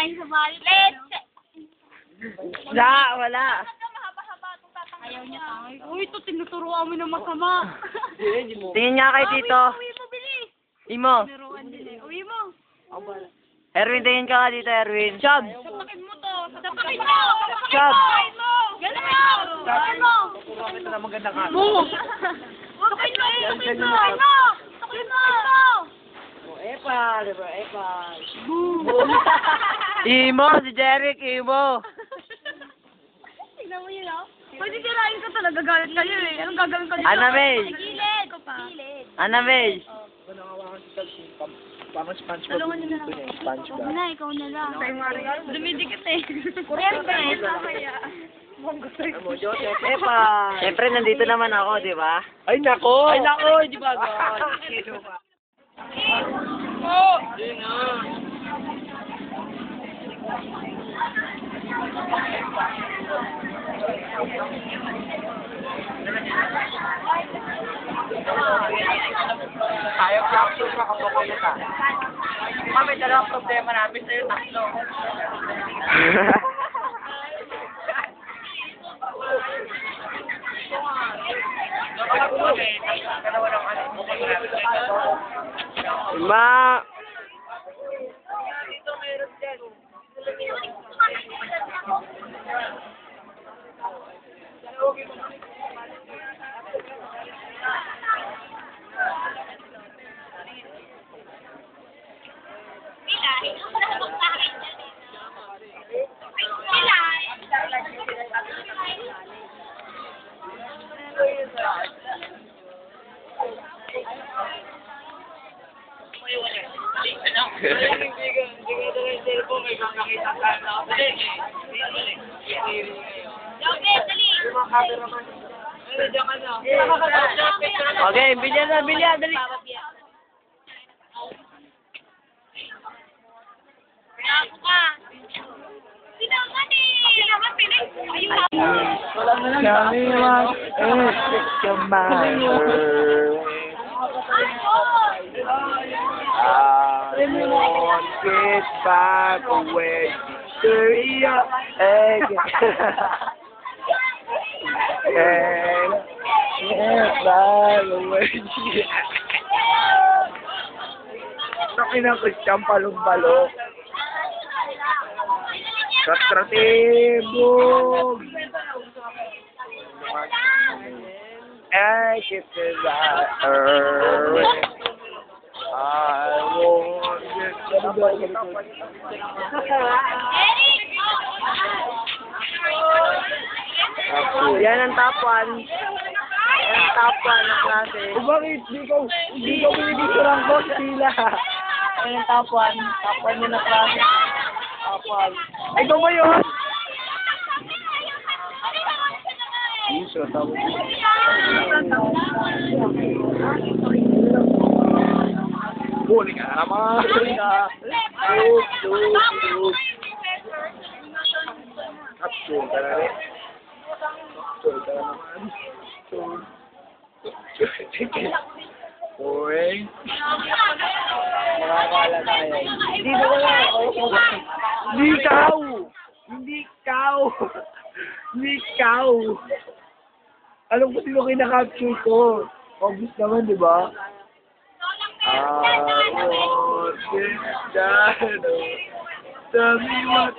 kakain sa bali. Leche! Wala. Mahaba-haba itong tatang. Ayaw niya tangay. Uy, ito tinuturuan mo na masama. Tingin nga kay dito. Uwi mo, bilis. Imo. Tinuruan din eh. Uwi mo. Erwin, tingin ka nga dito, Erwin. Chab! Sapakin mo to. Sapakin mo. Chab! Sapakin mo. Ganun mo. Sapakin mo. Ito na maganda ka. Mo. Sapakin mo. Sapakin mo. Sapakin mo. Epal, diba? Epal. Imo, si Jeric, Imo. Tignan mo yun, oh. Pwede sirain ko talaga, galit kayo eh. Anong gagawin ko dito? Anabel. Gilid ko pa. Gilid. Anabel. Parang SpongeBob. Tulungan niyo na lang. SpongeBob. Ikaw na, ikaw na lang. Kay Mario. Dumidikit eh. Kuryente. Epal. Siyempre, nandito naman ako, di ba? Ay, nako! Ay, nako, di ba? Oh! Ayaw capsule ka kapag pumunta. Kami, dalawang problema namin sa'yo, tatlo. Ma! Okay, bilyan na, bilyan, dali. Tell me what is your matter. I want to get back away to your egg. And get back away. Nakinan ko siyang palong-balok. Katratibog. I get to that earth. I want Yan ang top 1. Yan ang top 1 ng klase. Bakit? Di ko binibigyan ko sila. Yan ang top 1. Top 1 yun ng klase. Top 1. Ikaw ba yun? Iso, tawag. Huli ka naman. Kapsul ka na rin. Kapsul ka naman. Uy. Makakala tayo. Hindi ba wala ako? Hindi ikaw! Hindi ikaw! Hindi ikaw! Alam ko sino kinakapture ko. Obvious naman, di ba? Tell me what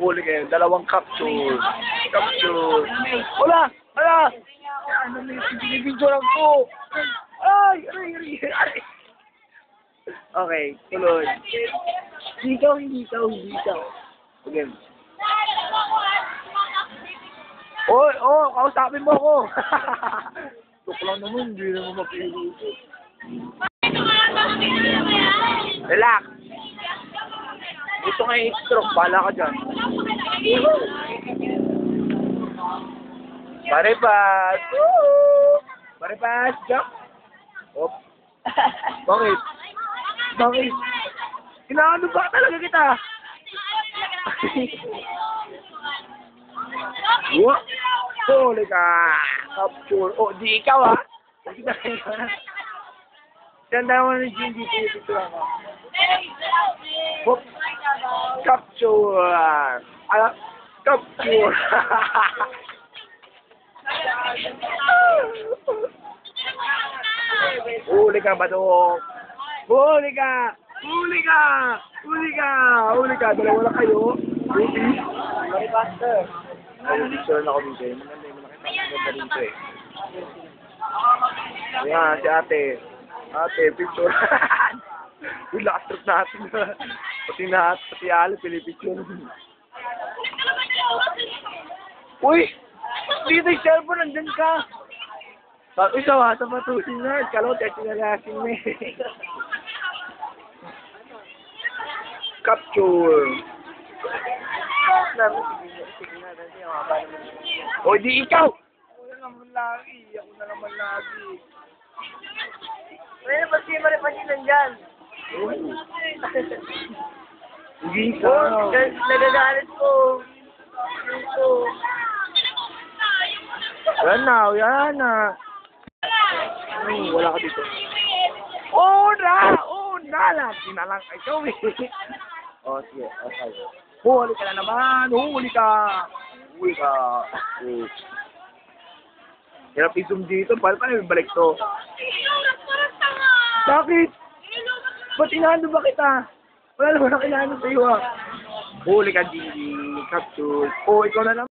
huli kayo, dalawang capture. Capture. Wala! Wala! Ano na yung binibidyoran ko? Ay! Okay, tuloy. Hindi ikaw. Okay. Kausapin mo ako. Tuk lang naman, hindi naman mapili. Relax. Gusto nga i-stroke, bala ka dyan. Pare-pass! Pare-pass! Jump! Op! Bakit? Bakit? Inaano ba talaga kita? What? Huli ka! Capture! Oh, di ikaw ha? Hindi ka Tanda mo na ni Jindy, dito lang ako. Hop. Capture. Capture. Huli ka, Badong. Huli ka. Huli ka. Huli ka. Huli ka. Dalawa na kayo. Huli. Sorry, Buster. Ay, picture na ako dito eh. Maganda dito eh. Ayan, si ate. Ate, picture. Uy, lakas trip natin. Pati Ali, pinipicture. Uy! Dito yung cellphone, nandun ka. Uy, sawa sa matusin na. Kalaw, text na lasing na eh. Capture. O, di ikaw! Ako na naman lagi. Ako na naman lagi. Pwede ba si Maripasin nandyan? Hindi ikaw. Nagagalit ko. Dito. Yan na, yan na. Wala ka dito. Una! Una! Lagi na lang ikaw eh. O, sige. Okay. Huli ka na naman! Huli ka! Huli ka! Hirap i-zoom dito. Paano yung balik to? Bakit? Ba't inaano ba kita? Wala naman na kinaano sa'yo ah. Huli ka, Gigi. Capture. Oh, ikaw na naman.